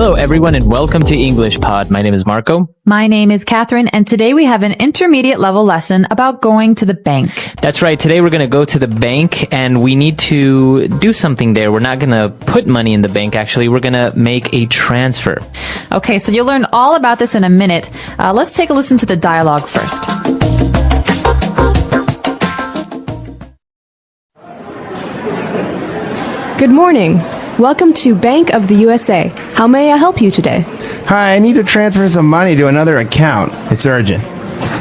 Hello, everyone, and welcome to English Pod. My name is Marco. My name is Catherine, and today we have an intermediate level lesson about going to the bank. That's right. Today we're going to go to the bank, and we need to do something there. We're not going to put money in the bank, actually. We're going to make a transfer. Okay, so you'll learn all about this in a minute. Let's take a listen to the dialogue first. Good morning. Welcome to Bank of the USA. How may I help you today? Hi, I need to transfer some money to another account. It's urgent.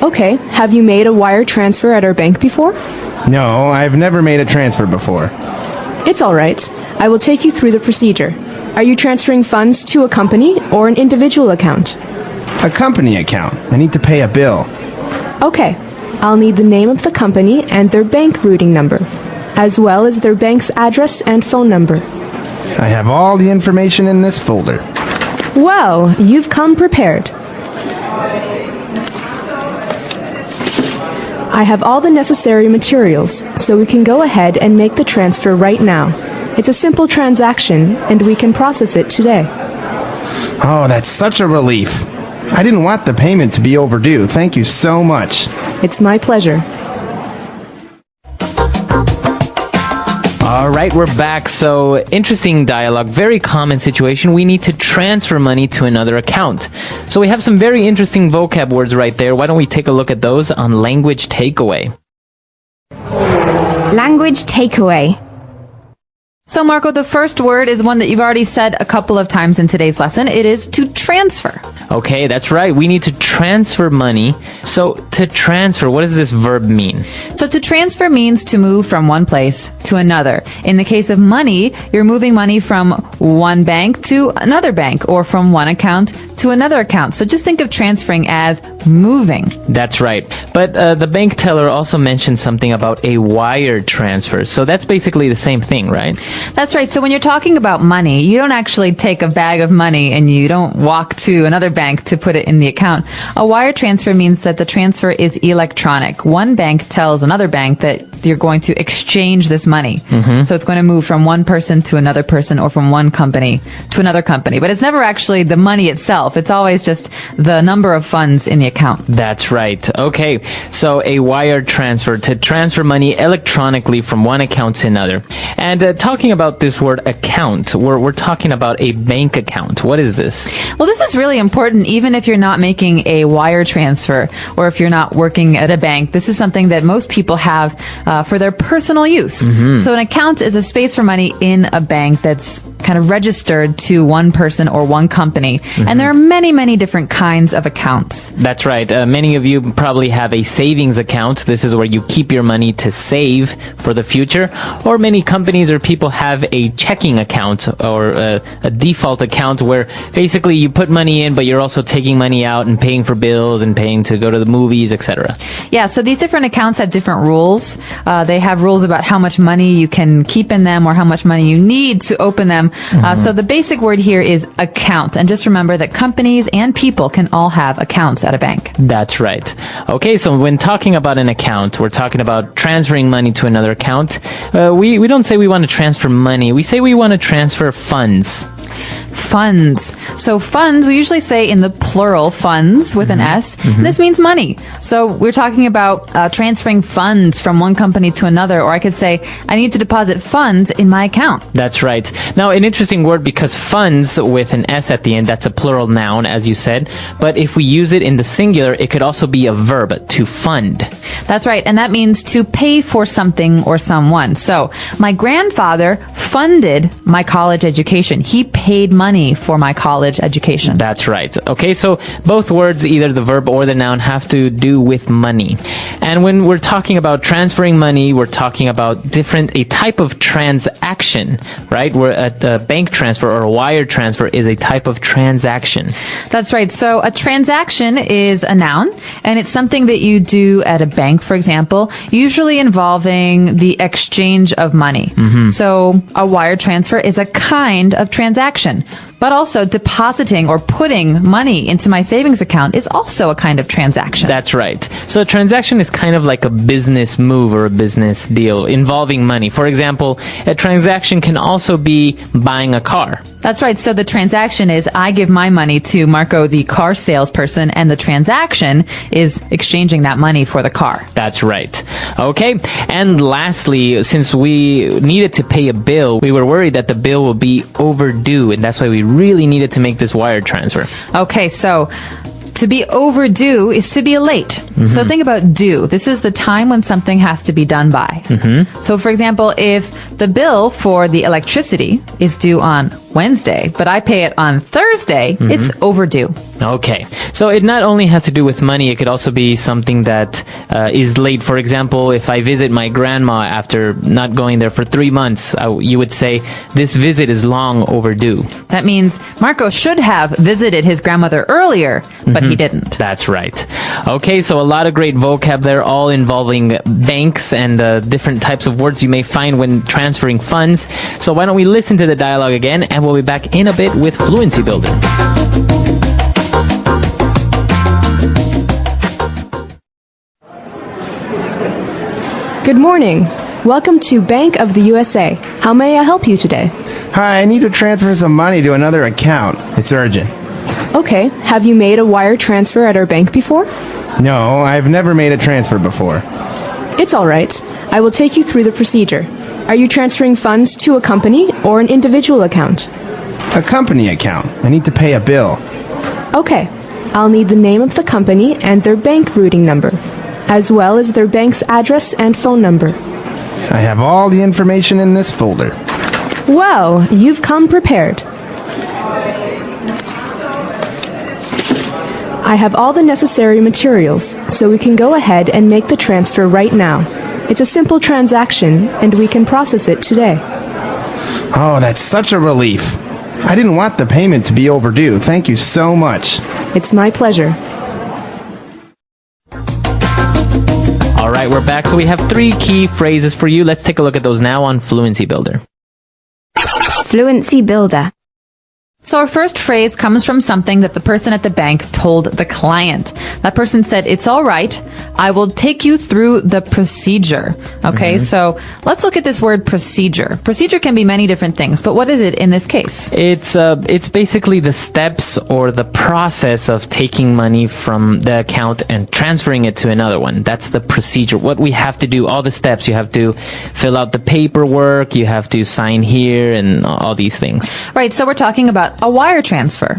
Okay. Have you made a wire transfer at our bank before? No, I've never made a transfer before. It's all right. I will take you through the procedure. Are you transferring funds to a company or an individual account? A company account. I need to pay a bill. Okay. I'll need the name of the company and their bank routing number, as well as their bank's address and phone number. I have all the information in this folder. Well, you've come prepared. I have all the necessary materials, so we can go ahead and make the transfer right now. It's a simple transaction, and we can process it today. Oh, that's such a relief. I didn't want the payment to be overdue. Thank you so much. It's my pleasure. All right, we're back. So, interesting dialogue, very common situation. We need to transfer money to another account. So we have some very interesting vocab words right there. Why don't we take a look at those on Language Takeaway? Language takeaway. So, Marco, the first word is one that you've already said a couple of times in today's lesson. It is to transfer. Okay, that's right. We need to transfer money. So, to transfer, what does this verb mean? So to transfer means to move from one place to another. In the case of money, you're moving money from one bank to another bank, or from one account to another account. So just think of transferring as moving. That's right. But the bank teller also mentioned something about a wire transfer. So that's basically the same thing, right? That's right. So when you're talking about money, you don't actually take a bag of money and you don't walk to another bank to put it in the account. A wire transfer means that the transfer is electronic. One bank tells another bank that you're going to exchange this money. So it's going to move from one person to another person, or from one company to another company. But it's never actually the money itself. It's always just the number of funds in the account. That's right. Okay, so a wire transfer, to transfer money electronically from one account to another. And talking about this word account, we're talking about a bank account. What is this? Well, this is really important even if you're not making a wire transfer, or if you're not working at a bank. This is something that most people have for their personal use. So an account is a space for money in a bank that's kind of registered to one person or one company. And there are many, many different kinds of accounts. That's right. Many of you probably have a savings account. This is where you keep your money to save for the future. Or many companies or people have a checking account, or a default account, where basically you put money in, but you're also taking money out and paying for bills and paying to go to the movies, etc. Yeah, so these different accounts have different rules. They have rules about how much money you can keep in them, or how much money you need to open them. So the basic word here is account. And just remember that companies and people can all have accounts at a bank. That's right. Okay, so when talking about an account, we're talking about transferring money to another account. We don't say we want to transfer money. We say we want to transfer funds. Funds. So funds, we usually say in the plural, funds with an S. This means money. So we're talking about transferring funds from one company to another. Or I could say, I need to deposit funds in my account. That's right. Now, an interesting word, because funds with an S at the end, that's a plural noun, as you said. But if we use it in the singular, it could also be a verb, to fund. That's right. And that means to pay for something or someone. So my grandfather funded my college education. He paid money for my college education. That's right. Okay, so both words, either the verb or the noun, have to do with money. And when we're talking about transferring money, we're talking about a type of transaction, right? Where a bank transfer or a wire transfer is a type of transaction. That's right. So a transaction is a noun, and it's something that you do at a bank, for example, usually involving the exchange of money. So a wire transfer is a kind of transaction. But also depositing or putting money into my savings account is also a kind of transaction. That's right. So a transaction is kind of like a business move or a business deal involving money. For example, a transaction can also be buying a car. That's right. So the transaction is I give my money to Marco, the car salesperson, and the transaction is exchanging that money for the car. That's right. Okay. And lastly, since we needed to pay a bill, we were worried that the bill will be overdue, and that's why we really needed to make this wire transfer. Okay, so to be overdue is to be late. So think about due. This is the time when something has to be done by. So for example, if the bill for the electricity is due on Wednesday, but I pay it on Thursday, it's overdue. Okay. So it not only has to do with money, it could also be something that is late. For example, if I visit my grandma after not going there for 3 months, you would say, this visit is long overdue. That means Marco should have visited his grandmother earlier, but he didn't. That's right. Okay, so a lot of great vocab there, all involving banks and different types of words you may find when transferring funds. So why don't we listen to the dialogue again, and we'll be back in a bit with Fluency Builder. Good morning. Welcome to Bank of the USA. How may I help you today? Hi, I need to transfer some money to another account. It's urgent. Okay, have you made a wire transfer at our bank before? No, I've never made a transfer before. It's all right. I will take you through the procedure. Are you transferring funds to a company or an individual account? A company account. I need to pay a bill. Okay, I'll need the name of the company and their bank routing number, as well as their bank's address and phone number. I have all the information in this folder. Well, you've come prepared. I have all the necessary materials, so we can go ahead and make the transfer right now. It's a simple transaction, and we can process it today. Oh, that's such a relief. I didn't want the payment to be overdue. Thank you so much. It's my pleasure. All right, we're back. So we have 3 key phrases for you. Let's take a look at those now on Fluency Builder. Fluency Builder. So our first phrase comes from something that the person at the bank told the client. That person said, it's all right. I will take you through the procedure. Okay, so let's look at this word procedure. Procedure can be many different things, but what is it in this case? It's basically the steps or the process of taking money from the account and transferring it to another one. That's the procedure. What we have to do, all the steps. You have to fill out the paperwork, you have to sign here, and all these things. Right, so we're talking about a wire transfer.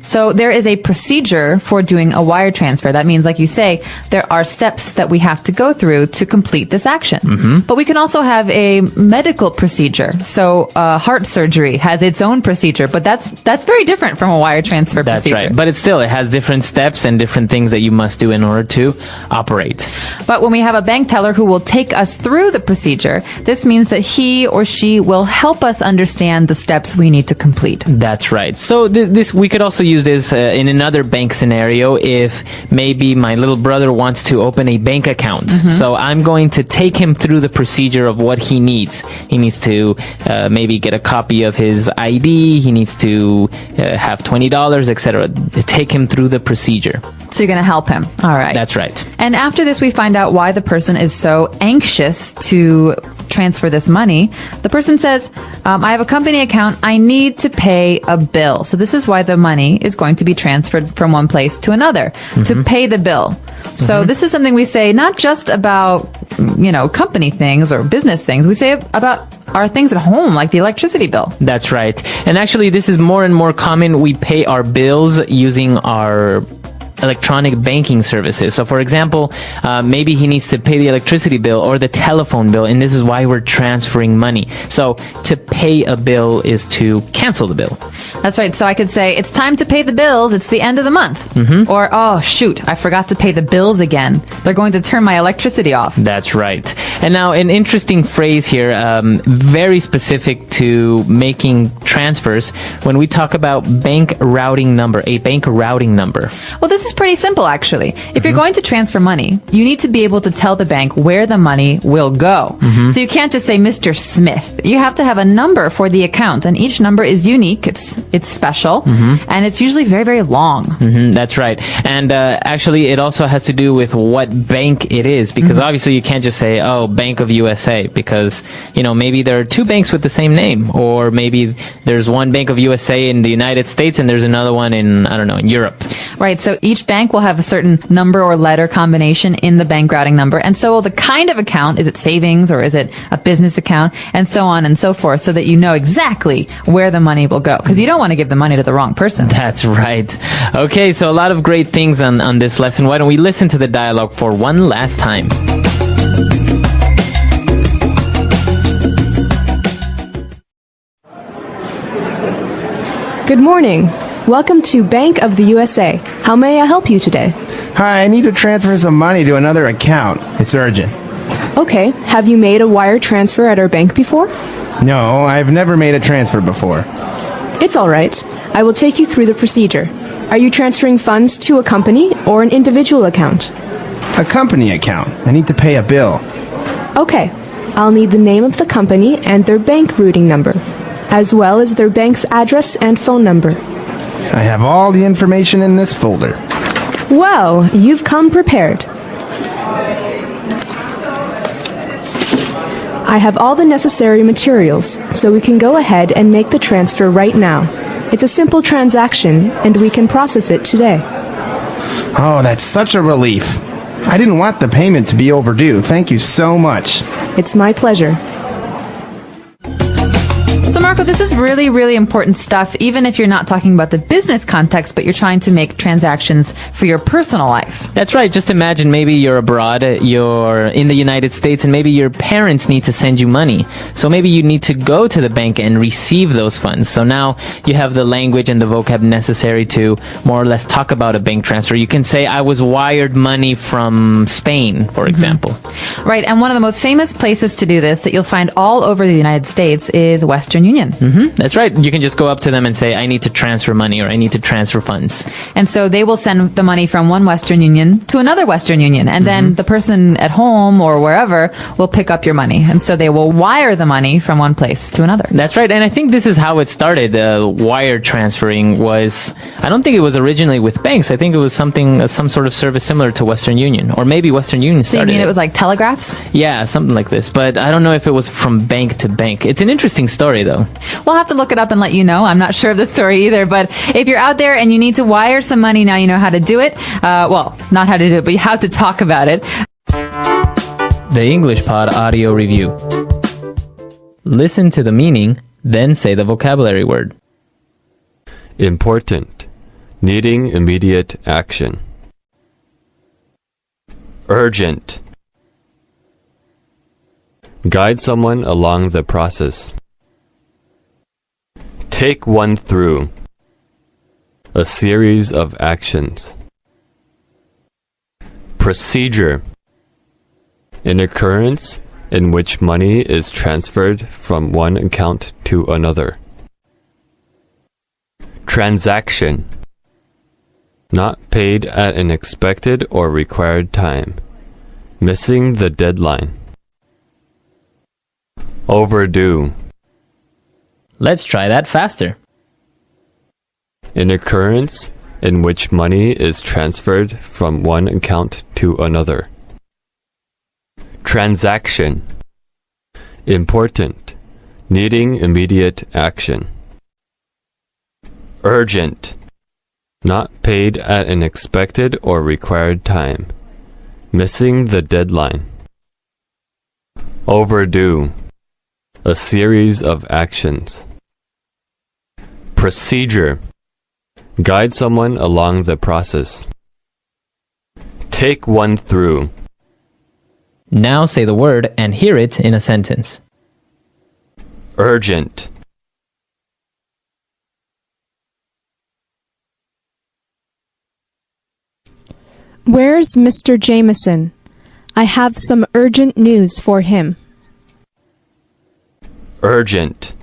So there is a procedure for doing a wire transfer. That means, like you say, there are steps that we have to go through to complete this action. But we can also have a medical procedure. So heart surgery has its own procedure, but that's very different from a wire transfer procedure. That's right. But it has different steps and different things that you must do in order to operate. But when we have a bank teller who will take us through the procedure, this means that he or she will help us understand the steps we need to complete. That's right. So this we could also use this in another bank scenario if maybe my little brother wants to open a bank account. So I'm going to take him through the procedure of what he needs. He needs to maybe get a copy of his ID. He needs to have $20, etc. Take him through the procedure. So you're going to help him. All right. That's right. And after this, we find out why the person is so anxious to transfer this money. The person says, I have a company account. I need to pay a bill. So this is why the money is going to be transferred from one place to another, to pay the bill. So this is something we say not just about, company things or business things. We say about our things at home, like the electricity bill. That's right. And actually, this is more and more common. We pay our bills using our electronic banking services. So for example, maybe he needs to pay the electricity bill or the telephone bill, and this is why we're transferring money. So to pay a bill is to cancel the bill. That's right. So I could say, it's time to pay the bills. It's the end of the month. Or, oh, shoot, I forgot to pay the bills again. They're going to turn my electricity off. That's right. And now an interesting phrase here, very specific to making transfers, when we talk about bank routing number, a bank routing number. Well, this is pretty simple, actually. If you're going to transfer money, you need to be able to tell the bank where the money will go. So you can't just say Mr. Smith. You have to have a number for the account, and each number is unique. It's It's special, and it's usually very, very long. That's right. And actually, it also has to do with what bank it is, because obviously you can't just say, oh, Bank of USA, because, maybe there are two banks with the same name, or maybe there's one Bank of USA in the United States and there's another one in, I don't know, in Europe. Right. So each bank will have a certain number or letter combination in the bank routing number. And so will the kind of account. Is it savings or is it a business account? And so on and so forth, so that you know exactly where the money will go. Because you don't want to give the money to the wrong person. That's right. Okay, so a lot of great things on this lesson. Why don't we listen to the dialogue for one last time? Good morning. Welcome to Bank of the USA. How may I help you today? Hi, I need to transfer some money to another account. It's urgent. Okay, have you made a wire transfer at our bank before? No, I've never made a transfer before. It's all right. I will take you through the procedure. Are you transferring funds to a company or an individual account? A company account. I need to pay a bill. Okay, I'll need the name of the company and their bank routing number, as well as their bank's address and phone number. I have all the information in this folder. Well, you've come prepared. I have all the necessary materials, so we can go ahead and make the transfer right now. It's a simple transaction, and we can process it today. Oh, that's such a relief. I didn't want the payment to be overdue. Thank you so much. It's my pleasure. So Marco, this is really, really important stuff, even if you're not talking about the business context, but you're trying to make transactions for your personal life. That's right. Just imagine maybe you're abroad, you're in the United States, and maybe your parents need to send you money. So maybe you need to go to the bank and receive those funds. So now you have the language and the vocab necessary to more or less talk about a bank transfer. You can say, I was wired money from Spain, for example. Right. And one of the most famous places to do this that you'll find all over the United States is Western Union. That's right. You can just go up to them and say, I need to transfer money or I need to transfer funds. And so they will send the money from one Western Union to another Western Union. And then the person at home or wherever will pick up your money. And so they will wire the money from one place to another. That's right. And I think this is how it started. Wire transferring was, I don't think it was originally with banks. I think it was some sort of service similar to Western Union. Or maybe Western Union started So you mean it was like telegraphs? Yeah, something like this. But I don't know if it was from bank to bank. It's an interesting story, though. We'll have to look it up and let you know. I'm not sure of the story either, but if you're out there and you need to wire some money, now you know how to do it. Well, not how to do it, but how to talk about it. The English Pod Audio Review. Listen to the meaning, then say the vocabulary word. Important. Needing immediate action. Urgent. Guide someone along the process. Take one through. A series of actions. Procedure. An occurrence in which money is transferred from one account to another. Transaction. Not paid at an expected or required time. Missing the deadline. Overdue. Let's try that faster. An occurrence in which money is transferred from one account to another. Transaction. Important. Needing immediate action. Urgent. Not paid at an expected or required time. Missing the deadline. Overdue. A series of actions. Procedure. Guide someone along the process. Take one through. Now say the word and hear it in a sentence. Urgent. Where's Mr. Jameson? I have some urgent news for him. Urgent.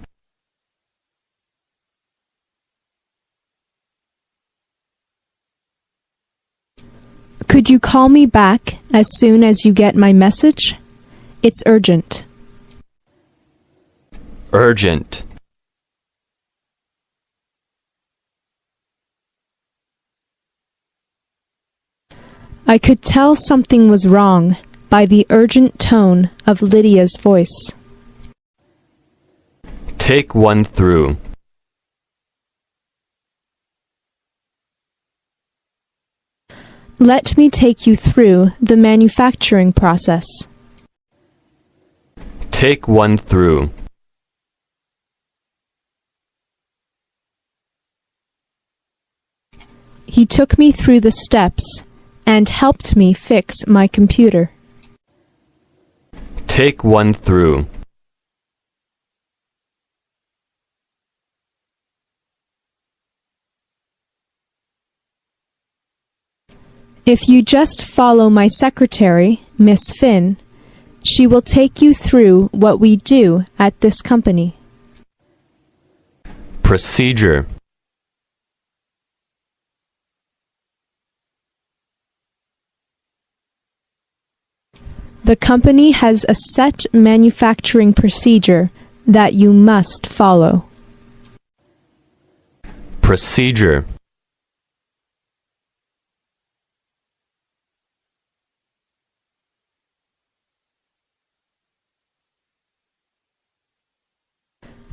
Could you call me back as soon as you get my message? It's urgent. Urgent. I could tell something was wrong by the urgent tone of Lydia's voice. Take one through. Let me take you through the manufacturing process. Take one through. He took me through the steps and helped me fix my computer. Take one through. If you just follow my secretary, Miss Finn, she will take you through what we do at this company. Procedure. The company has a set manufacturing procedure that you must follow. Procedure.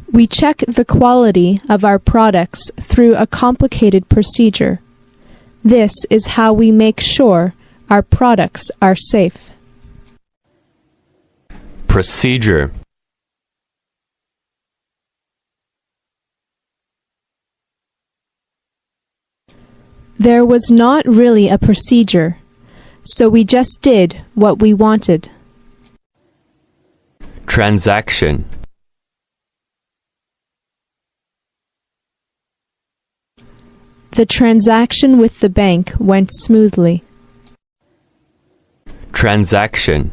We check the quality of our products through a complicated procedure. This is how we make sure our products are safe. Procedure. There was not really a procedure, so we just did what we wanted. Transaction. The transaction with the bank went smoothly. Transaction.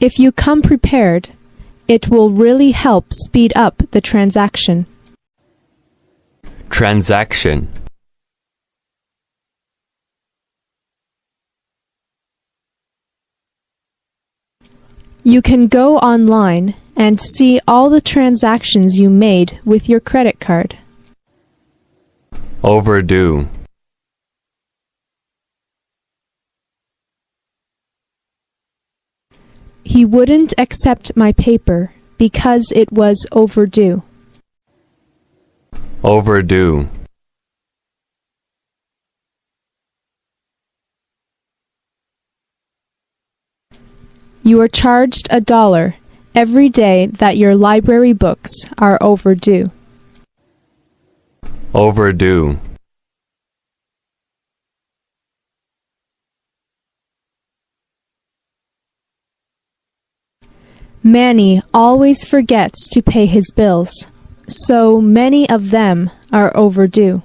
If you come prepared, it will really help speed up the transaction. Transaction. You can go online and see all the transactions you made with your credit card. Overdue. He wouldn't accept my paper because it was overdue. Overdue. You are charged $1 every day that your library books are overdue. Overdue. Manny always forgets to pay his bills, so many of them are overdue.